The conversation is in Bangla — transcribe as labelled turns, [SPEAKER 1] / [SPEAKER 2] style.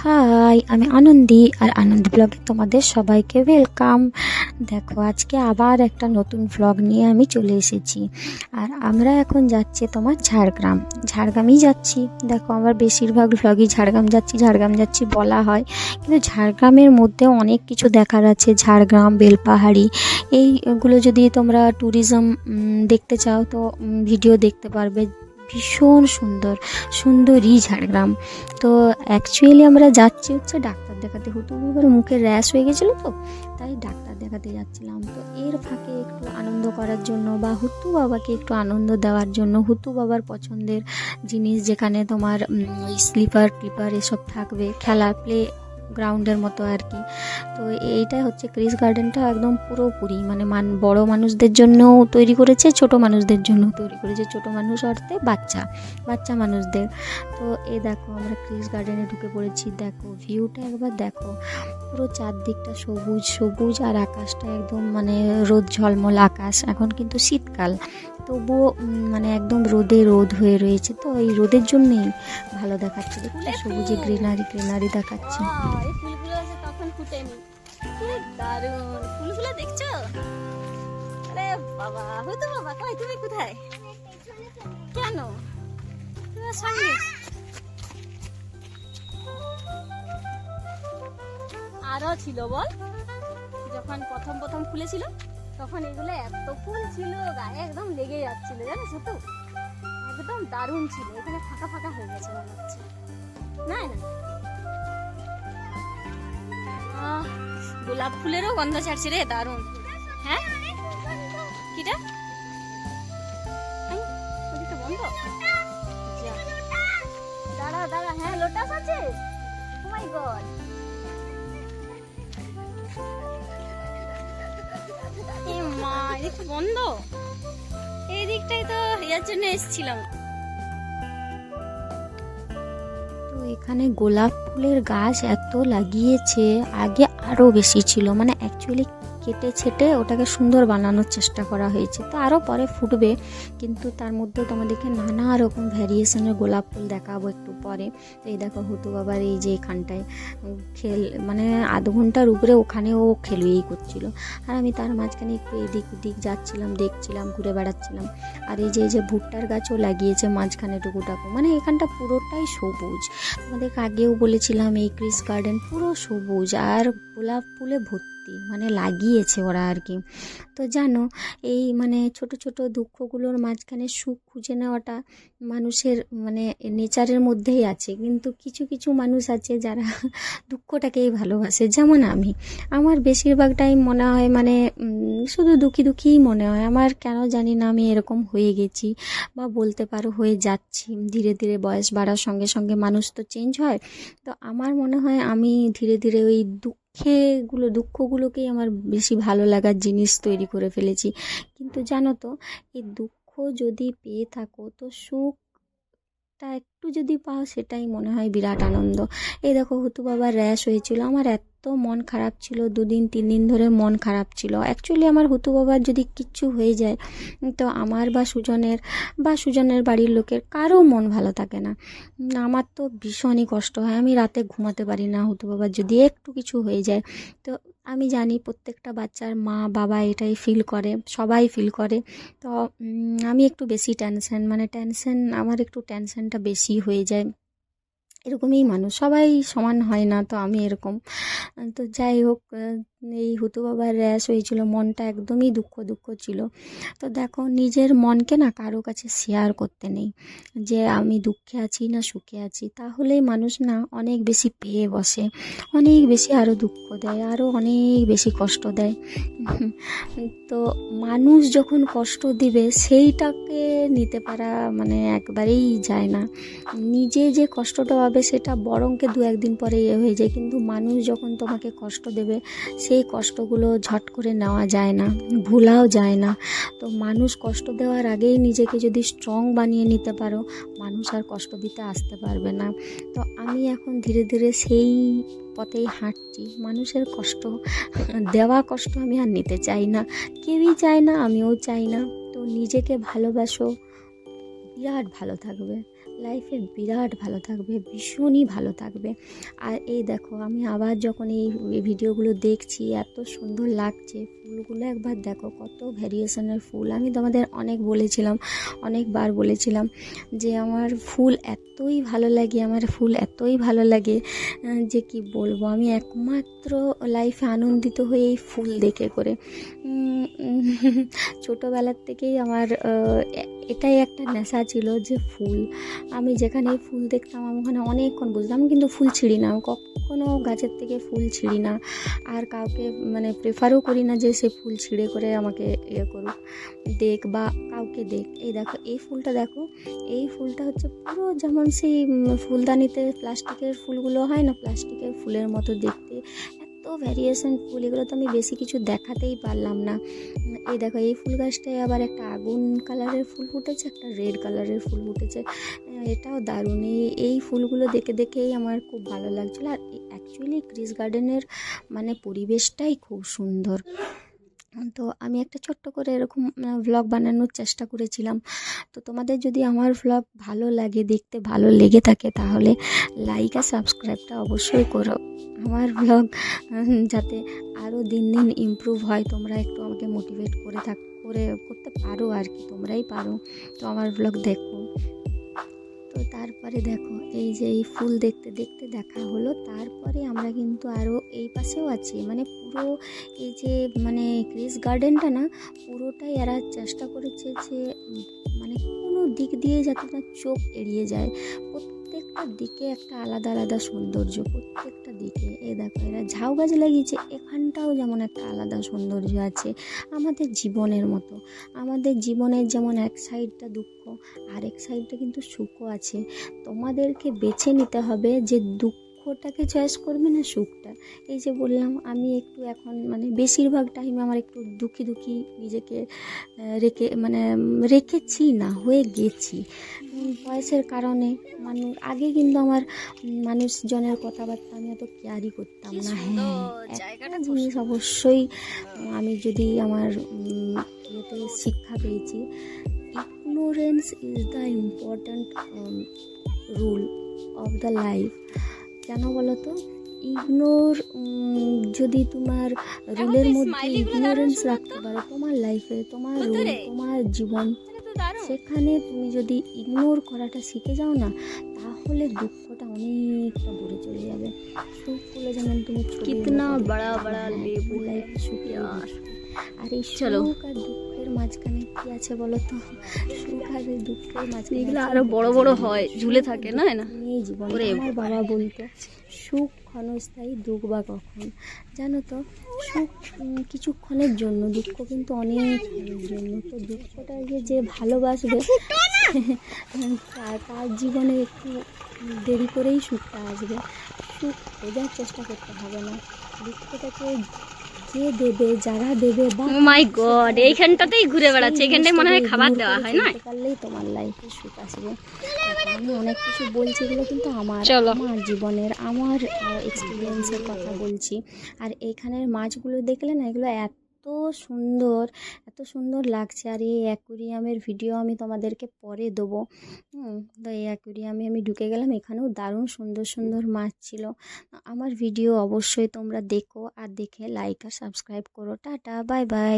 [SPEAKER 1] হাই, আমি আনন্দি আর আনন্দ ব্লগে তোমাদের সবাইকে ওয়েলকাম। দেখো, আজকে আবার একটা নতুন ব্লগ নিয়ে আমি চলে এসেছি। আর আমরা এখন যাচ্ছি তোমার ঝাড়গ্রামই যাচ্ছি। দেখো, আমার বেশিরভাগ ব্লগই ঝাড়গ্রাম যাচ্ছি বলা হয়, কিন্তু ঝাড়গ্রামের মধ্যে অনেক কিছু দেখার আছে। ঝাড়গ্রাম, বেলপাহাড়ি, এইগুলো যদি তোমরা ট্যুরিজম দেখতে চাও তো ভিডিও দেখতে পারবে। ভীষণ সুন্দরই ঝাড়গ্রাম। তো অ্যাকচুয়ালি আমরা যাচ্ছি হচ্ছে ডাক্তার দেখাতে। হুতুবার মুখে র্যাশ হয়ে গেছিলো, তো তাই ডাক্তার দেখাতে যাচ্ছিলাম। তো এর ফাঁকে একটু আনন্দ করার জন্য বা হুতু বাবাকে একটু আনন্দ দেওয়ার জন্য, হুতু বাবার পছন্দের জিনিস, যেখানে তোমার ওই স্লিপার টিপার এসব থাকবে, খেলা প্লে গ্রাউন্ডের মতো আর কি। তো এইটাই হচ্ছে ক্রিস গার্ডেনটা, একদম পুরোপুরি মানে বড় মানুষদের জন্যও তৈরি করেছে, ছোট মানুষদের জন্য তৈরি করেছে। ছোট মানুষ অর্থে বাচ্চা মানুষদের। তো এই দেখো, আমরা ক্রিস গার্ডেনে ঢুকে পড়েছি। দেখো ভিউটা একবার দেখো, পুরো চারদিকটা সবুজ আর আকাশটা একদম মানে রোদ ঝলমল আকাশ। এখন কিন্তু শীতকাল, তবুও মানে একদম রোদ হয়ে রয়েছে। তো এই রোদের জন্যেই ভালো দেখাচ্ছে, দেখতে সবুজে গ্রিনারি দেখাচ্ছে।
[SPEAKER 2] এই ফুলগুলো যে তখন ফুটেনি, কি দারুণ ফুলগুলো দেখছো? আরে বাবা, হয়তো বাবা কই, তুমি কোথায়? কেন তোমার সঙ্গে আরো ছিল বল? যখন প্রথম খুলেছিল তখন এগুলো এত ফুল ছিল, গায়ে একদম লেগে যাচ্ছিল, জানিস তো? একদম দারুণ ছিল। এখানে ফাঁকা হয়ে গেছে মনে হচ্ছে, না না? গোলাপ ফুলেরও গন্ধ ছাড়ছে রে, দারুণ। হ্যাঁ, কিটা ওদিকটা বন্ধ। দাঁড়া, হ্যাঁ লোটাস আছে। ও মাই গড, এই মা, এদিকটা বন্ধ। এই দিকটাই তো এর জন্য এসেছিলাম।
[SPEAKER 1] তো এখানে গোলাপ ফুলের গাছ এত লাগিয়েছে, আগে আরও বেশি ছিল। মানে অ্যাকচুয়ালি কেটে ছেটে ওটাকে সুন্দর বানানোর চেষ্টা করা হয়েছে। তো আরও পরে ফুটবে, কিন্তু তার মধ্যেও তোমাদেরকে নানা রকম ভ্যারিয়েশনের গোলাপ ফুল দেখাবো একটু পরে। তো এই দেখো, হুতু বাবার এই যে এখানটায় মানে আধ ঘন্টার উপরে ওখানে ও খেলুই করছিল, আর আমি তার মাঝখানে একটু এদিক ওদিক যাচ্ছিলাম, দেখছিলাম, ঘুরে বেড়াচ্ছিলাম। আর এই যে ভুট্টার গাছও লাগিয়েছে মাঝখানে টুকুটাকু, মানে এখানটা পুরোটাই সবুজ। তোমাদেরকে আগেও বলেছিলাম এই ক্রিস গার্ডেন পুরো সবুজ আর গোলাপ ফুলে ভর্তি, মানে লাগিয়েছে ওরা আর কি। তো জানো, এই মানে ছোট ছোট দুঃখগুলোর মাঝখানে সুখ খুঁজে নেওয়াটা মানুষের মানে নেচারের মধ্যেই আছে। কিন্তু কিছু মানুষ আছে যারা দুঃখটাকেই ভালোবাসে, যেমন আমার বেশিরভাগ টাইম মনে হয় মানে শুধু দুঃখীই মনে হয় আমার। কেন জানি না, আমি এরকম হয়ে গেছি, বা বলতে পারো হয়ে যাচ্ছি। ধীরে ধীরে বয়স বাড়ার সঙ্গে সঙ্গে মানুষ তো চেঞ্জ হয়। তো আমার মনে হয় আমি ধীরে ধীরে ওই দুঃখগুলোকেই আমার বেশি ভালো লাগার জিনিস তৈরি করে ফেলেছি। কিন্তু জানো তো, এই দুঃখ যদি পেয়ে থাকো তো সুখটা একটু যদি পাও, সেটাই মনে হয় বিরাট আনন্দ। এই দেখো, হুতু বাবার র্যাশ হয়েছিল, আমার এত মন খারাপ ছিল, 2-3 দিন ধরে মন খারাপ ছিল। অ্যাকচুয়ালি আমার হুতু বাবার যদি কিচ্ছু হয়ে যায়, তো আমার বা সুজনের বাড়ির লোকের কারো মন ভালো থাকে না। আমার তো ভীষণই কষ্ট হয়, আমি রাতে ঘুমাতে পারি না হুতু বাবার যদি একটু কিছু হয়ে যায়। তো আমি জানি প্রত্যেকটা বাচ্চার মা বাবা এটাই ফিল করে, সবাই ফিল করে। তো আমি একটু বেশি আমার একটু টেনশনটা বেশি হয়ে যায়। এরকমই মানুষ, সবাই সমান হয় না, তো আমি এরকম। তো যাই হোক, এই হুতু বাবার র্যাশ হয়েছিল, মনটা একদমই দুঃখ ছিল। তো দেখো, নিজের মনকে না কারো কাছে শেয়ার করতে নেই, যে আমি দুঃখে আছি না সুখে আছি, তাহলেই মানুষ না অনেক বেশি পেয়ে বসে, অনেক বেশি আরও দুঃখ দেয়, আরও অনেক বেশি কষ্ট দেয়। তো মানুষ যখন কষ্ট দিবে, সেইটাকে নিতে পারা মানে একবারেই যায় না। নিজে যে কষ্টটা পাবে সেটা বরংকে 2-1 দিন পরে হয়ে যায়, কিন্তু মানুষ যখন তোমাকে কষ্ট দেবে, সেই কষ্টগুলো ঝট করে নেওয়া যায় না, ভোলাও যায় না। তো মানুষ কষ্ট দেওয়ার আগেই নিজেকে যদি স্ট্রং বানিয়ে নিতে পারো, মানুষ আর কষ্ট দিতে আসতে পারবে না। তো আমি এখন ধীরে ধীরে সেই পথেই হাঁটছি। মানুষের কষ্ট আমি আর নিতে চাই না, কেউই চায় না, আমিও চাই না। তো নিজেকে ভালোবাসো, বিরাট ভালো থাকবে। লাইফে বিরাট ভালো থাকবে, ভীষণই ভালো থাকবে। আর এই দেখো আমি আবার যখন এই ভিডিওগুলো দেখছি এত সুন্দর লাগছে ফুলগুলো, একবার দেখো কত ভ্যারিয়েশনের ফুল। আমি তোমাদের অনেকবার বলেছিলাম যে আমার ফুল এতই ভালো লাগে, আমার ফুল এতই ভালো লাগে যে কি বলবো। আমি একমাত্র লাইফে আনন্দিত হই এই ফুল দেখে করে। ছোটোবেলার থেকেই আমার এটাই একটা নেশা ছিল যে ফুল, আমি যেখানে ফুল দেখতাম আমি ওখানে অনেকক্ষণ বুঝতাম। আমি কিন্তু ফুল ছিঁড়ি না, আমি কখনও গাছের থেকে ফুল ছিঁড়ি না, আর কাউকে মানে প্রেফারও করি না যে সে ফুল ছিঁড়ে করে আমাকে করুক, দেখ বা কাউকে দেখ। এই দেখো এই ফুলটা দেখো, এই ফুলটা হচ্ছে পুরো যেমন সেই ফুলদানিতে প্লাস্টিকের ফুলগুলো হয় না, প্লাস্টিকের ফুলের মতো দেখতে, এত ভ্যারিয়েশন ফুল। এগুলো তো আমি বেশি কিছু দেখাতেই পারলাম না। এই দেখো এই ফুল গাছটায় আবার একটা আগুন কালারের ফুল ফুটেছে, একটা রেড কালারের ফুল ফুটেছে, এটাও দারুণ। এই ফুলগুলো দেখেই আমার খুব ভালো লাগছিলো। আর অ্যাকচুয়ালি ক্রিস গার্ডেনের মানে পরিবেশটাই খুব সুন্দর। তো আমি একটা ছোট্ট করে এরকম ভ্লগ বানানোর চেষ্টা করেছিলাম। তো তোমাদের যদি আমার ভ্লগ ভালো লাগে, দেখতে ভালো লেগে থাকে, তাহলে লাইক আর সাবস্ক্রাইবটা অবশ্যই করো। আমার ভ্লগ যাতে আরও দিন দিন ইমপ্রুভ হয়, তোমরা একটু আমাকে মোটিভেট করতে পারো আর কি, তোমরাই পারো। তো আমার ভ্লগ দেখো। তো তারপরে দেখো এই যে এই ফুল দেখতে দেখতে দেখা হলো, তারপরে আমরা কিন্তু আরও এই পাশেও আছি, মানে পুরো এই যে মানে ক্রিস গার্ডেনটা না পুরোটাই এরা চেষ্টা করেছে যে মানে কোনো দিক দিয়ে যাতে না চোখ এড়িয়ে যায়, প্রত্যেকটা দিকে একটা আলাদা আলাদা সৌন্দর্য, প্রত্যেকটা দিকে। এই দেখো এরা ঝাউ গাছ লাগিয়েছে, এখানটাও যেমন একটা আলাদা সৌন্দর্য আছে আমাদের জীবনের মতো। আমাদের জীবনের যেমন এক সাইডটা দুঃখ, আরেক সাইডটা কিন্তু সুখও আছে। তোমাদেরকে বেছে নিতে হবে যে দুঃখটাকে চয়েস করবে না সুখটা। এই যে বললাম আমি একটু এখন মানে বেশিরভাগ টাইম আমার একটু দুঃখী নিজেকে রেখেছি না, হয়ে গেছি বয়সের কারণে। আগে কিন্তু আমার মানুষজনের কথাবার্তা আমি এত কেয়ারই করতাম না। হ্যাঁ, একটা জিনিস অবশ্যই আমি যদি আমার ইয়েতে শিক্ষা পেয়েছি, ignorance is the important rule of the life. কেন বলো তো? ইগনোর যদি তোমার রুলের মধ্যে ইগনোরেন্স রাখতে পারো তোমার লাইফে, তোমার রুল, তোমার জীবন, সেখানে তুমি যদি ইগনোর করাটা শিখে যাও না, তাহলে দুঃখটা অনেকটা দূরে চলে যাবে। সুখ হলে যেমন তুমি
[SPEAKER 2] কিতনা বড়া বড়া লেবু
[SPEAKER 1] লাইফে সুখ আর এই সুখ আর দুঃখের মাঝখানে কি আছে বলো তো? সুখ আর দুঃখের মাঝখানে
[SPEAKER 2] এগুলো আরো বড় বড় হয়, ঝুলে থাকে না না
[SPEAKER 1] এই জীবন। আমার বাবা বলতো সুখ ক্ষণস্থায়ী, দুঃখ বা কখন। জানো তো, সুখ কিছুক্ষণের জন্য, দুঃখ কিন্তু অনেক জন্য। তো দুঃখটাকে যে ভালোবাসবে তার জীবনে একটু দেরি করেই সুখটা আসবে। সুখ খোঁজার চেষ্টা করতে হবে না, দুঃখটাকে যে দেবে, যারা দেবে, বা
[SPEAKER 2] ও মাই গড, এইখানটাতেই ঘুরে বেড়াচ্ছে, এইখানটাই মনে হয় খাবার দেওয়া হয় না,
[SPEAKER 1] পারলেই তোমার লাইফে সুখ আসবে। আমি অনেক কিছু বলছি, এগুলো কিন্তু আমার জীবনের, আমার এক্সপিরিয়েন্সের কথা বলছি। আর এইখানের মাছগুলো দেখলে না, এগুলো এত সুন্দর লাগছে। আর এই অ্যাকুরিয়ামের ভিডিও আমি তোমাদেরকে পরে দেবো। তো এই অ্যাকুরিয়ামে আমি ঢুকে গেলাম, এখানেও দারুণ সুন্দর মাছ ছিল। আমার ভিডিও অবশ্যই তোমরা দেখো, আর দেখে লাইক আর সাবস্ক্রাইব করো। Tata, bye bye.